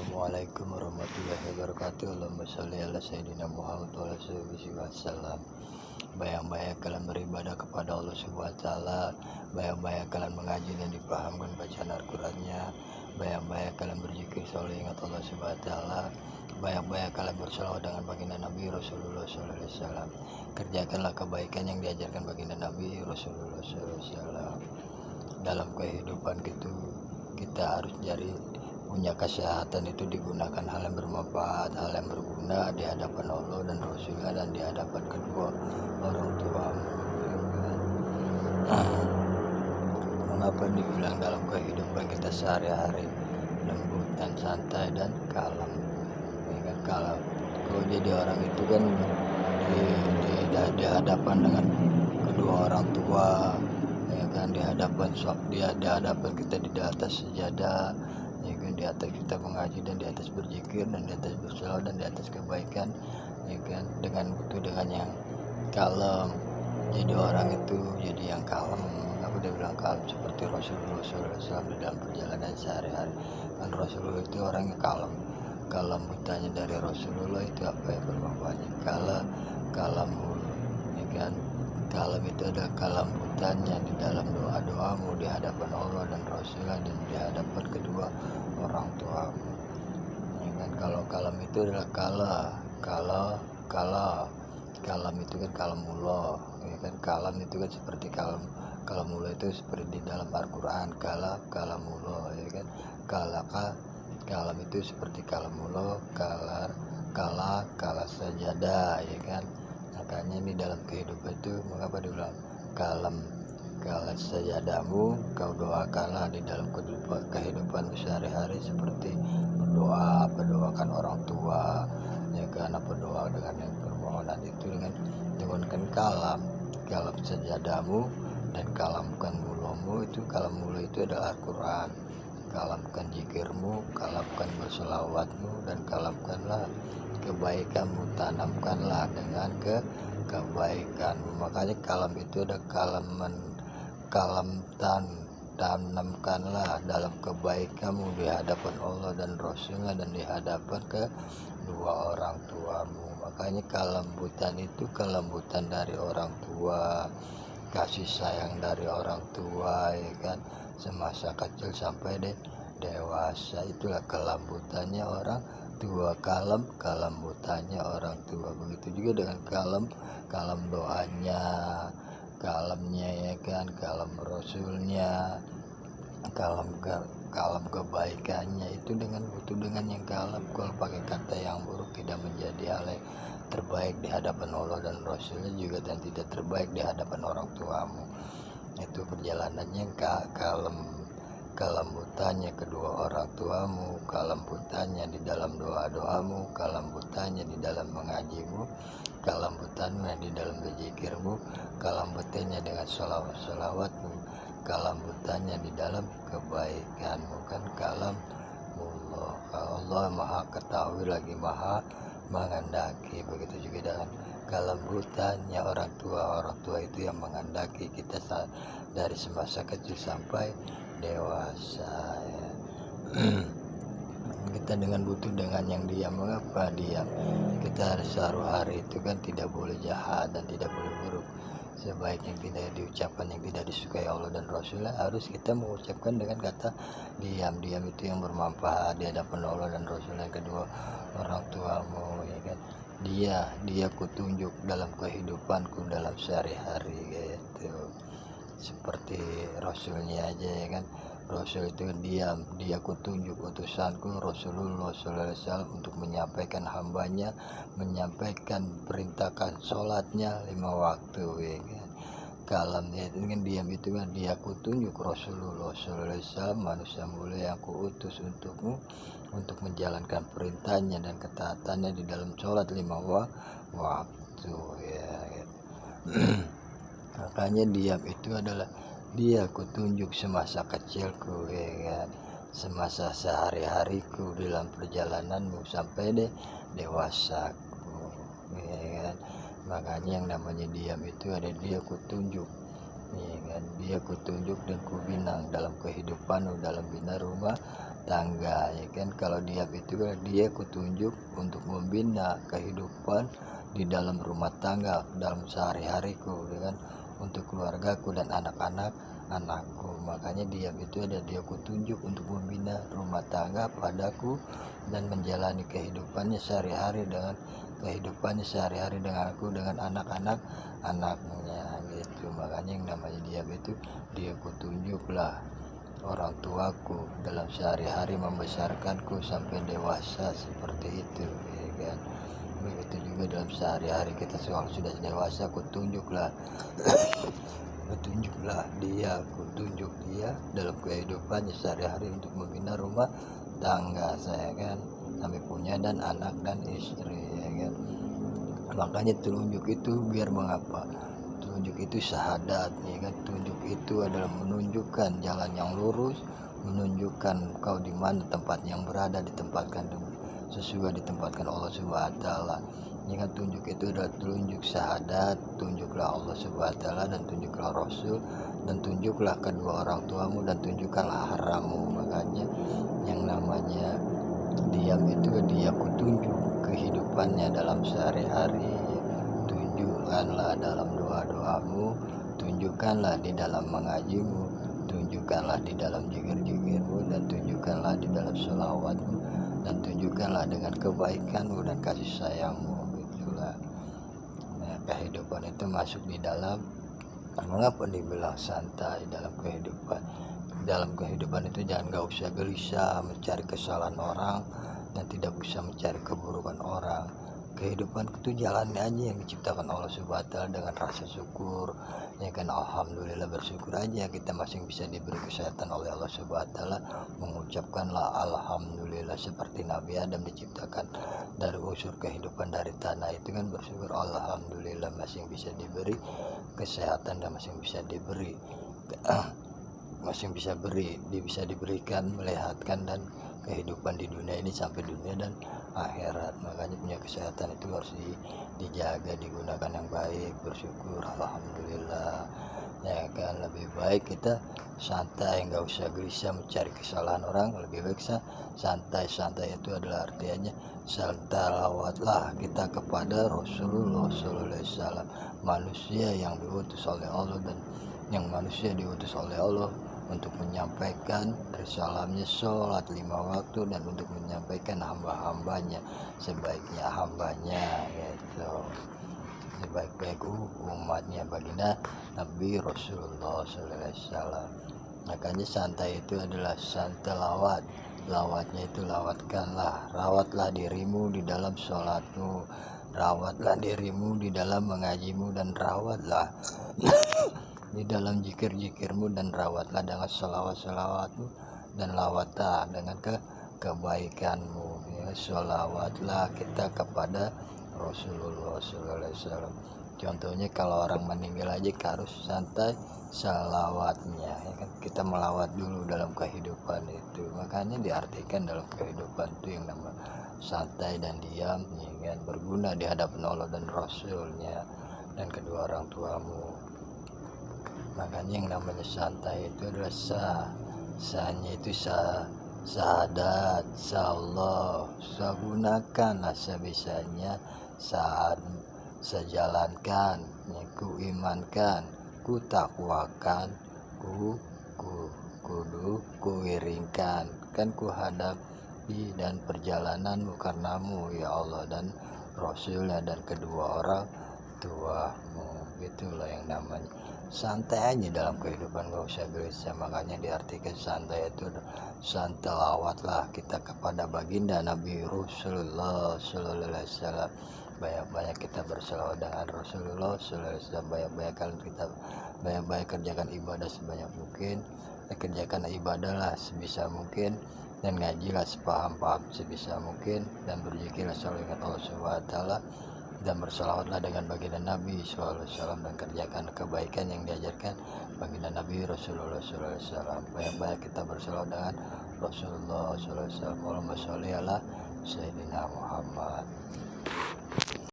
Assalamualaikum warahmatullahi wabarakatuh. Allahumma sholli ala sayyidina Muhammad wa ala alihi wasallam. Bayang-bayang kalian beribadah kepada Allah Subhanahu wa taala, bayang-bayang kalian mengaji dan dipahamkan bacaan Al-Qur'annya, bayang-bayang kalian berzikir selalu ingat Allah Subhanahu wa taala, bayang-bayang kalian berselawat dengan baginda Nabi Rasulullah sallallahu alaihi wasallam. Kerjakanlah kebaikan yang diajarkan baginda Nabi Rasulullah sallallahu alaihi wasallam. Dalam kehidupan kita harus cari punya kesehatan, itu digunakan hal yang bermanfaat, hal yang berguna di hadapan Allah dan Rasulnya dan di hadapan kedua orang tuamu. Mengapa dibilang dalam kehidupan kita sehari-hari lembut dan santai dan kalem? Ya kan, kalem. Kalau jadi orang itu kan di hadapan dengan kedua orang tua, ya kan, di hadapan kita di atas sejadah, ya kan, di atas kita mengaji dan di atas berzikir dan di atas berselawat dan di atas kebaikan, ya kan, dengan yang kalem. Jadi orang itu jadi yang kalem. Aku udah bilang kalem seperti Rasulullah SAW di dalam perjalanan sehari-hari. Kan Rasulullah itu orang yang kalem. Kelembutannya dari Rasulullah itu apa ya bermanfaatnya? Kalem, ya kan. Kalem itu ada kelembutannya di dalam doa-doamu di hadapan Allah dan Rasulullah dan di hadapan kedua orang tuamu. Ya kan, kalau kalem itu adalah kalam itu kan kalamullah, ya kan. Kalam itu kan seperti kalamullah itu seperti di dalam Al-Qur'an, kalamullah, ya kan. Kalam itu seperti kalamullah, kala sajadah, ya kan. Makanya ini dalam kehidupan itu mengapa dibilang kala sajadamu kau doakanlah di dalam kehidupan sehari-hari, seperti berdoakan orang tua, ya karena berdoa dengan yang permohonan itu dengan kalam sajadamu dan kalamkan mulamu. Itu kalam mula itu adalah Al-Quran. Kalamkan zikirmu, kalamkan berselawatmu, dan kalamkanlah kebaikanmu, tanamkanlah dengan kebaikanmu. Makanya kalam itu ada tanamkanlah dalam kebaikanmu di hadapan Allah dan Rasulnya dan di hadapan kedua orang tuamu. Makanya kelembutan itu kelembutan dari orang tua, kasih sayang dari orang tua, ya kan, semasa kecil sampai dewasa. Itulah kelembutannya orang tua. Kelembutannya orang tua. Begitu juga dengan kalem doanya, kalemnya, ya kan, kalem Rasulnya, kalem kebaikannya. Itu dengan yang kalem. Kalau pakai kata yang buruk tidak menjadi hal yang terbaik di hadapan Allah dan Rasulnya juga, dan tidak terbaik di hadapan orang tuamu. Itu perjalanannya kelembutannya kedua orang tuamu, kelembutannya di dalam doa-doamu, kelembutannya di dalam mengajimu, kelembutannya di dalam berzikirmu, kelembutannya dengan salawatmu, kelembutannya di dalam kebaikanmu. Kan kalamullah. Allah maha ketahui lagi maha menghendaki. Begitu juga dengan kelembutannya orang tua itu yang menghendaki kita dari semasa kecil sampai dewasa, ya. Kita butuh dengan yang diam. Mengapa diam? Kita harus hari itu kan tidak boleh jahat dan tidak boleh buruk. Sebaik yang tidak diucapkan, yang tidak disukai Allah dan Rasulullah, harus kita mengucapkan dengan kata diam. Diam itu yang bermanfaat di hadapan Allah dan Rasulullah kedua orang tuamu, ya kan. Dia kutunjuk dalam kehidupanku dalam sehari-hari, gitu. Seperti Rasulnya aja, ya kan. Rasul itu diam, dia kutunjuk utusanku Rasulullah SAW untuk menyampaikan hambanya, menyampaikan perintahkan sholatnya 5 waktu, ya kan. Kalamnya dengan diam itu kan dia kutunjuk Rasulullah SAW, manusia mulia yang kuutus untukmu untuk menjalankan perintahnya dan ketaatannya di dalam sholat 5 waktu, ya kan. Makanya diam itu adalah dia kutunjuk semasa kecilku, ya kan, semasa sehari-hariku dalam perjalananmu sampai dewasaku, ya kan. Makanya yang namanya diam itu ada dia kutunjuk ya kan, dia kutunjuk dan kubina dalam kehidupan, dalam bina rumah tangga, ya kan. Kalau diam itu kan dia kutunjuk untuk membina kehidupan di dalam rumah tangga, dalam sehari-hariku, ya kan, untuk keluargaku dan anak-anakku. Makanya diam itu ada dia kutunjuk untuk membina rumah tangga padaku dan menjalani kehidupannya sehari-hari dengan aku, dengan anak-anaknya gitu. Makanya yang namanya diam itu dia kutunjuklah orang tuaku dalam sehari-hari membesarkanku sampai dewasa seperti itu, ya kan. Begitu juga dalam sehari-hari kita soal sudah dewasa, kutunjuklah kutunjuk dia dalam kehidupannya sehari-hari untuk membina rumah tangga saya kan, sampai punya dan anak dan istri, ya kan. Makanya tunjuk itu biar mengapa? Tunjuk itu syahadat, ya kan. Tunjuk itu adalah menunjukkan jalan yang lurus, menunjukkan kau di mana tempat yang berada, ditempatkan sesuai ditempatkan Allah Subhanahu wa taala. Ya kan, tunjuk itu adalah tunjuk syahadat, tunjuklah Allah Subhanahu wa taala dan tunjuklah Rasul dan tunjuklah kedua orang tuamu dan tunjukkanlah harammu. Makanya yang namanya diam itu dia kutunjuk kehidupannya dalam sehari-hari. Tunjukkanlah dalam doa-doamu, tunjukkanlah di dalam mengajimu, tunjukkanlah di dalam zikir-zikirmu, dan tunjukkanlah di dalam sholawatmu, dan tunjukkanlah dengan kebaikanmu dan kasih sayangmu. Itulah nah, kehidupan itu masuk di dalam, mengapa dibilang santai dalam kehidupan itu jangan gak usah gelisah mencari kesalahan orang dan tidak bisa mencari keburukan orang. Kehidupan itu jalannya aja yang diciptakan Allah Subhanahu wa taala dengan rasa syukur, ya kan. Alhamdulillah, bersyukur aja kita masih bisa diberi kesehatan oleh Allah Subhanahu wa taala. Mengucapkanlah alhamdulillah seperti Nabi Adam diciptakan dari unsur kehidupan dari tanah itu kan, bersyukur alhamdulillah masih bisa diberi kesehatan dan masih bisa diberi bisa diberikan melihatkan dan kehidupan di dunia ini sampai dunia dan akhirat. Makanya punya kesehatan itu harus dijaga, digunakan yang baik, bersyukur alhamdulillah, ya kan. Lebih baik kita santai, nggak usah gelisah mencari kesalahan orang. Lebih baik santai itu adalah artinya santai, lawatlah kita kepada Rasulullah SAW, manusia yang diutus oleh Allah dan yang manusia diutus oleh Allah untuk menyampaikan risalahnya sholat 5 waktu dan untuk menyampaikan hamba-hambanya sebaiknya hambanya gitu, sebaik-baik umatnya baginda Nabi Rasulullah SAW. Makanya santai itu adalah santai lawatnya itu rawatlah dirimu di dalam sholatmu, rawatlah dirimu di dalam mengajimu, dan rawatlah di dalam zikir-zikirmu, dan rawatlah dengan selawat-selawatmu, dan lawatlah dengan kebaikanmu, ya. Sholawatlah kita kepada Rasulullah SAW. Contohnya kalau orang meninggal aja harus santai salawatnya, ya kan. Kita melawat dulu dalam kehidupan itu. Makanya diartikan dalam kehidupan itu yang namanya santai dan diam, ya kan, berguna di hadapan Allah dan Rasulnya dan kedua orang tuamu. Makanya yang namanya santai itu adalah sahnya itu syahadat, Allah, gunakanlah sebisanya, sejalankan, ku imankan, ku takwakan, ku iringkan, kan ku hadapi dan perjalananmu karenamu ya Allah dan Rasulnya dan kedua orang tuamu. Itulah yang namanya santai aja dalam kehidupan, gak usah gelisah. Makanya diartikan santai itu santai lawatlah kita kepada baginda Nabi Rasulullah Sallallahu Alaihi Wasallam. Banyak-banyak kita berselawat dengan Rasulullah Sallallahu Alaihi Wasallam. Banyak-banyak kerjakan ibadah sebanyak mungkin. Kerjakan ibadahlah sebisa mungkin, dan ngajilah sepaham-paham sebisa mungkin, dan berzikirlah selalu ingat Allah Subhanahu wa taala, dan bersalawatlah dengan baginda Nabi SAW, dan kerjakan kebaikan yang diajarkan baginda Nabi Rasulullah SAW. Banyak-banyak kita bersalawat dengan Rasulullah SAW. Allahumma sholli ala Sayyidina Muhammad.